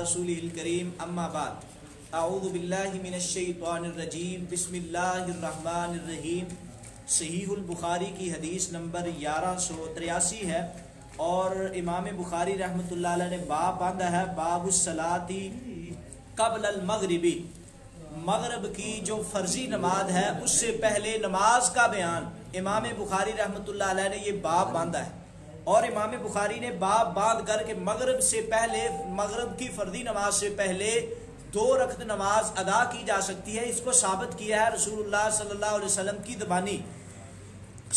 رسول الکریم اما بعد اعوذ باللہ من الشیطان الرجیم بسم اللہ الرحمن الرحیم۔ صحیح البخاری کی حدیث نمبر 1183 ہے اور امام بخاری رحمۃ اللہ علیہ نے باب باندھا ہے باب الصلاۃ قبل المغربی، مغرب کی جو فرضی نماز ہے اس سے پہلے نماز کا بیان امام بخاری رحمۃ اللہ علیہ نے یہ باب باندھا ہے۔ اور امام بخاری نے باب باندھ کر کے مغرب سے پہلے، مغرب کی فرضی نماز سے پہلے 2 رکعت نماز ادا کی جا سکتی ہے، اس کو ثابت کیا ہے رسول اللہ صلی اللہ علیہ وسلم کی زبانی۔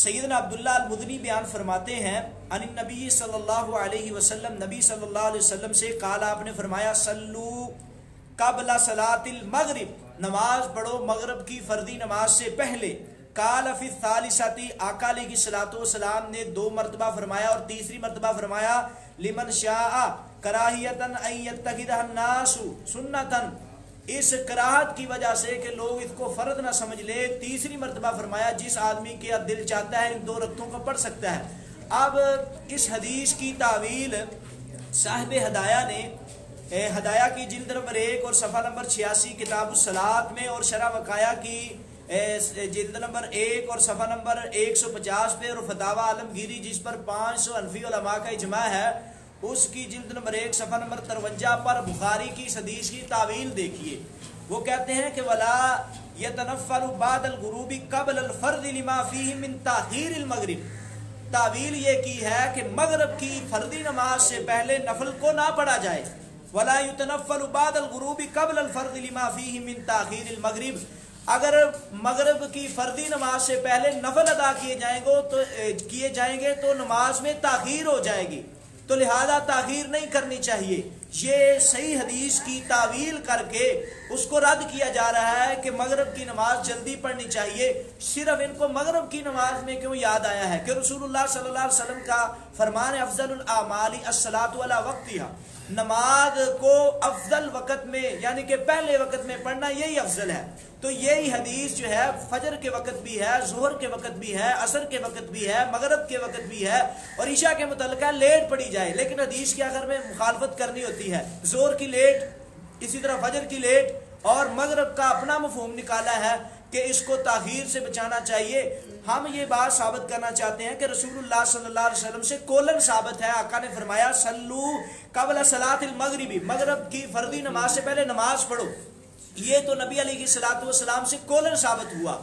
سیدنا عبداللہ المدنی بیان فرماتے ہیں عن النبی صلی اللہ علیہ وسلم، نبی صلی اللہ علیہ وسلم سے قال، آپ نے فرمایا صلو قبل صلاۃ المغرب، نماز پڑھو مغرب کی فرضی نماز سے پہلے۔ قال فی الثالثۃ، آقا علیہ الصلوۃ والسلام نے 2 مرتبہ فرمایا اور تیسری مرتبہ فرمایا لمن شاء کراہیۃ ان یتخذها الناس سنتا، اس کراہت کی وجہ سے کہ لوگ اس کو فرض نہ سمجھ لے، تیسری مرتبہ فرمایا جس آدمی کے دل چاہتا ہے ان 2 رکعتوں کو پڑھ سکتا ہے۔ اب اس حدیث کی تعویل صاحب ہدایہ نے ہدایہ کی جلد نمبر 1 اور صفحہ نمبر 86 کتاب الصلاۃ میں، اور شرح وقایہ کی جلد نمبر 1 اور صفحہ نمبر 150 پہ، اور فتاوی عالمگیری جس پر 500 حنفی علماء کا اجماع ہے اس کی جلد نمبر 1 صفحہ نمبر 53 پر بخاری کی حدیث کی تعویل دیکھیے۔ وہ کہتے ہیں کہ ولا یتنفل بعد الغروب قبل الفرض لما فیہ من تاخیر المغرب، تعویل یہ کی ہے کہ مغرب کی فرضی نماز سے پہلے نفل کو نہ پڑھا جائے۔ ولا یتنفل بعد الغروب قبل الفرض لما فیہ من تاخیر المغرب، اگر مغرب کی فرضی نماز سے پہلے نفل ادا کیے جائیں گے تو نماز میں تاخیر ہو جائے گی، تو لہذا تاخیر نہیں کرنی چاہیے۔ یہ صحیح حدیث کی تعویل کر کے اس کو رد کیا جا رہا ہے کہ مغرب کی نماز جلدی پڑھنی چاہیے۔ صرف ان کو مغرب کی نماز میں کیوں یاد آیا ہے کہ رسول اللہ صلی اللہ علیہ وسلم کا فرمان ہے افضل الاعمال الصلاۃ علی وقتہا، نماز کو افضل وقت میں یعنی کہ پہلے وقت میں پڑھنا یہی افضل ہے۔ تو یہی حدیث جو ہے فجر کے وقت بھی ہے، ظہر کے وقت بھی ہے، عصر کے وقت بھی ہے، مغرب کے وقت بھی ہے، اور عشاء کے متعلق ہے لیٹ پڑھی جائے، لیکن حدیث کے اگر میں مخالفت کرنی ہوتی ہے، ظہر کی لیٹ، اسی طرح فجر کی لیٹ، اور مغرب کا اپنا مفہوم نکالا ہے کہ اس کو تاخیر سے بچانا چاہیے۔ ہم یہ بات ثابت کرنا چاہتے ہیں کہ رسول اللہ صلی اللہ علیہ وسلم سے کولن ثابت ہے، آقا نے فرمایا صلو قبل صلاۃ المغربی، مغرب کی فرضی نماز سے پہلے نماز پڑھو، یہ تو نبی علیہ الصلوۃ والسلام سے کولن ثابت ہوا۔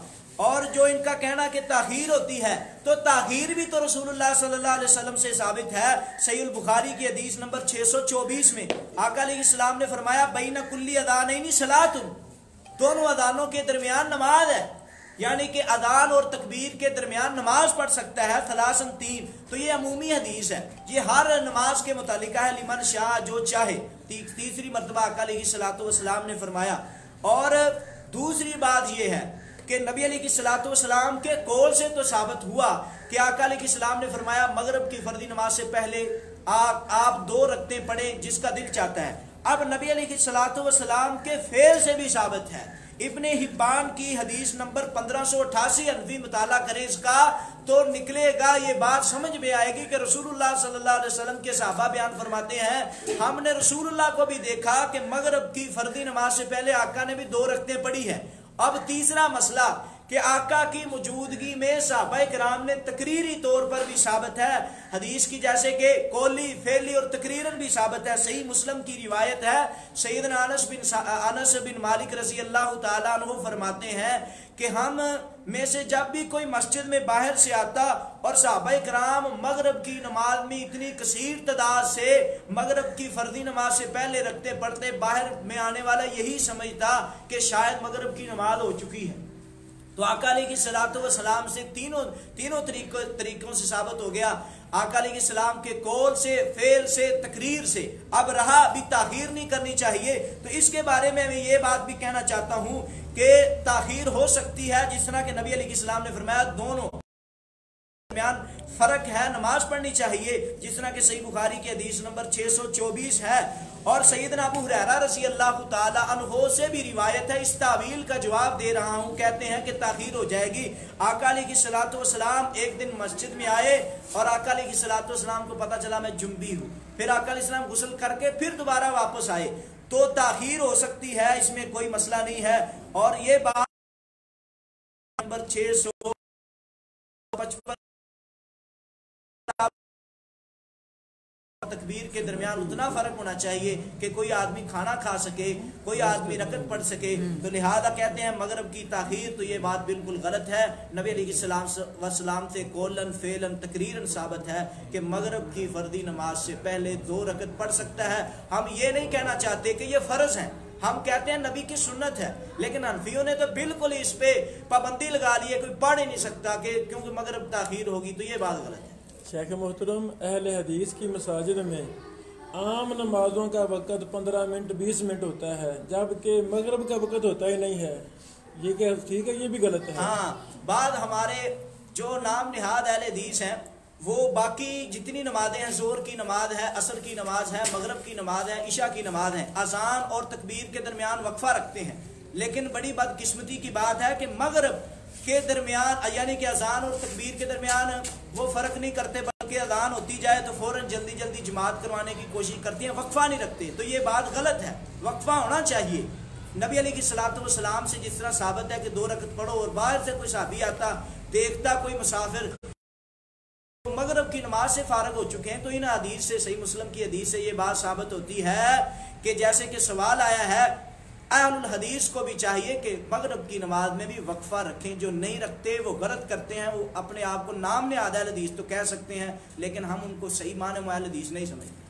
اور جو ان کا کہنا کہ تاخیر ہوتی ہے، تو تاخیر بھی تو رسول اللہ صلی اللہ علیہ وسلم سے ثابت ہے۔ صحیح البخاری کی حدیث نمبر 624 میں آقا علیہ السلام نے فرمایا بین کل اذانین صلاۃ، دونوں اذانوں کے درمیان نماز ہے، یعنی کہ اذان اور تکبیر کے درمیان نماز پڑھ سکتا ہے، ثلاثاً 3، تو یہ عمومی حدیث ہے، یہ ہر نماز کے متعلق ہے، لمن شاء جو چاہے، تیسری مرتبہ آقا علیہ الصلوۃ والسلام نے فرمایا۔ اور دوسری بات یہ ہے کہ نبی علیہ الصلوۃ والسلام کے قول سے تو ثابت ہوا کہ آقا علیہ السلام نے فرمایا مغرب کی فرضی نماز سے پہلے آپ 2 رکعتیں پڑھیں جس کا دل چاہتا ہے۔ اب نبی علیہ الصلوۃ والسلام کے فعل سے بھی ثابت ہے۔ ابن حبان کی حدیث نمبر 1588 انفی مطالعہ کریں اس کا تو نکلے گا، یہ بات سمجھ میں آئے گی کہ رسول اللہ صلی اللہ علیہ وسلم کے صحابہ بیان فرماتے ہیں ہم نے رسول اللہ کو بھی دیکھا کہ مغرب کی فرضی نماز سے پہلے آقا نے بھی 2 رکعتیں پڑھی ہے۔ اب تیسرا مسئلہ کہ آقا کی موجودگی میں صحابہ کرام نے تقریری طور پر بھی ثابت ہے حدیث کی، جیسے کہ قولی، فعلی اور تقریراً بھی ثابت ہے۔ صحیح مسلم کی روایت ہے، سیدنا انس بن مالک رضی اللہ تعالیٰ عنہ فرماتے ہیں کہ ہم میں سے جب بھی کوئی مسجد میں باہر سے آتا اور صحابہ کرام مغرب کی نماز میں اتنی کثیر تعداد سے مغرب کی فرضی نماز سے پہلے رکھتے پڑھتے، باہر میں آنے والا یہی سمجھتا کہ شاید مغرب کی نماز ہو چکی ہے۔ تو آقا علیہ الصلوۃ والسلام سے تینوں طریقوں سے ثابت ہو گیا، آقا علیہ السلام کے قول سے، فعل سے، تقریر سے۔ اب رہا بھی تاخیر نہیں کرنی چاہیے، تو اس کے بارے میں یہ بات بھی کہنا چاہتا ہوں کہ تاخیر ہو سکتی ہے، جس طرح کہ نبی علیہ السلام نے فرمایا دونوں درمیان فرق ہے، نماز پڑھنی چاہیے، جس طرح کہ صحیح بخاری کی حدیث نمبر 624 ہے۔ اور سیدنا ابو ہریرہ رضی اللہ تعالی عنہ سے بھی روایت ہے، اس تعویل کا جواب دے رہا ہوں، کہتے ہیں کہ تاخیر ہو جائے گی۔ آقا علیہ الصلوۃ والسلام ایک دن مسجد میں آئے اور آقا علیہ الصلوۃ والسلام کو پتہ چلا میں جنبی ہوں، پھر آقا علیہ السلام غسل کر کے پھر دوبارہ واپس آئے، تو تاخیر ہو سکتی ہے، اس میں کوئی مسئلہ نہیں ہے۔ اور یہ بات نمبر 655 تکبیر کے درمیان اتنا فرق ہونا چاہیے کہ کوئی آدمی کھانا کھا سکے، کوئی آدمی رکعت پڑھ سکے، تو لہذا کہتے ہیں مغرب کی تاخیر تو یہ بات بالکل غلط ہے۔ نبی علیہ السلام سے قولن فعلن تقریرن ثابت ہے کہ مغرب کی فردی نماز سے پہلے 2 رکعت پڑھ سکتا ہے۔ ہم یہ نہیں کہنا چاہتے کہ یہ فرض ہے، ہم کہتے ہیں نبی کی سنت ہے، لیکن حنفیوں نے تو بالکل اس پہ پابندی لگا لی ہے، کوئی پڑھ ہی نہیں سکتا کہ کیونکہ مغرب تاخیر ہوگی، تو یہ بات غلط ہے۔ شیخ محترم، اہل حدیث کی مساجد میں عام نمازوں کا وقت 15 منٹ 20 منٹ ہوتا ہے، جبکہ مغرب کا وقت ہوتا ہی نہیں ہے، یہ کہ ٹھیک ہے؟ یہ بھی غلط ہے۔ ہاں، بعد ہمارے جو نام نہاد اہل حدیث ہیں وہ باقی جتنی نمازیں ہیں، ظہر کی نماز ہے، عصر کی نماز ہے، مغرب کی نماز ہے، عشاء کی نماز ہے، اذان اور تکبیر کے درمیان وقفہ رکھتے ہیں، لیکن بڑی بدقسمتی کی بات ہے کہ مغرب کے درمیان یعنی کہ اذان اور تکبیر کے درمیان وہ فرق نہیں کرتے، بلکہ اذان ہوتی جائے تو فوراً جلدی جلدی جماعت کروانے کی کوشش کرتے ہیں، وقفہ نہیں رکھتے، تو یہ بات غلط ہے، وقفہ ہونا چاہیے۔ نبی علیہ الصلوۃ والسلام سے جس طرح ثابت ہے کہ 2 رکعت پڑھو، اور باہر سے کوئی صحابی آتا دیکھتا کوئی مسافر مغرب کی نماز سے فارغ ہو چکے ہیں، تو ان حدیث سے، صحیح مسلم کی حدیث سے یہ بات ثابت ہوتی ہے کہ جیسے کہ سوال آیا ہے، اہل الحدیث کو بھی چاہیے کہ مغرب کی نماز میں بھی وقفہ رکھیں، جو نہیں رکھتے وہ غلط کرتے ہیں، وہ اپنے آپ کو نام نہاد اہل حدیث تو کہہ سکتے ہیں، لیکن ہم ان کو صحیح معنی میں اہل حدیث نہیں سمجھتے۔